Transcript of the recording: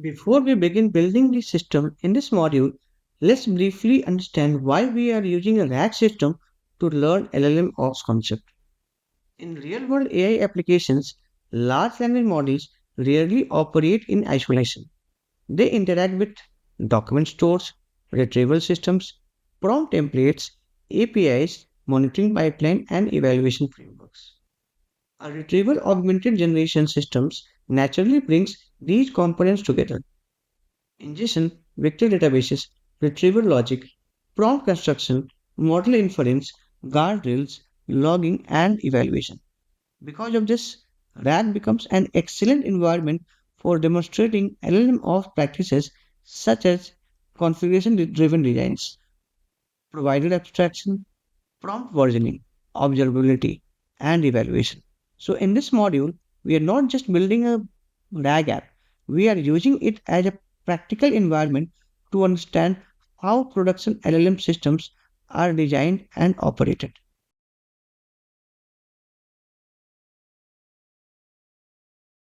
Before we begin building the system in this module, let's briefly understand why we are using a RAG system to learn LLM Ops concept. In real world AI applications, large language models rarely operate in isolation. They interact with document stores, retrieval systems, prompt templates, APIs, monitoring pipeline, and evaluation frameworks. A retrieval augmented generation systems naturally brings these components together. Ingestion, vector databases, retrieval logic, prompt construction, model inference, guardrails, logging, and evaluation. Because of this, RAG becomes an excellent environment for demonstrating LLM ops practices such as configuration driven designs, provider abstraction, prompt versioning, observability, and evaluation. So, in this module, we are not just building a RAG app, we are using it as a practical environment to understand how production LLM systems are designed and operated.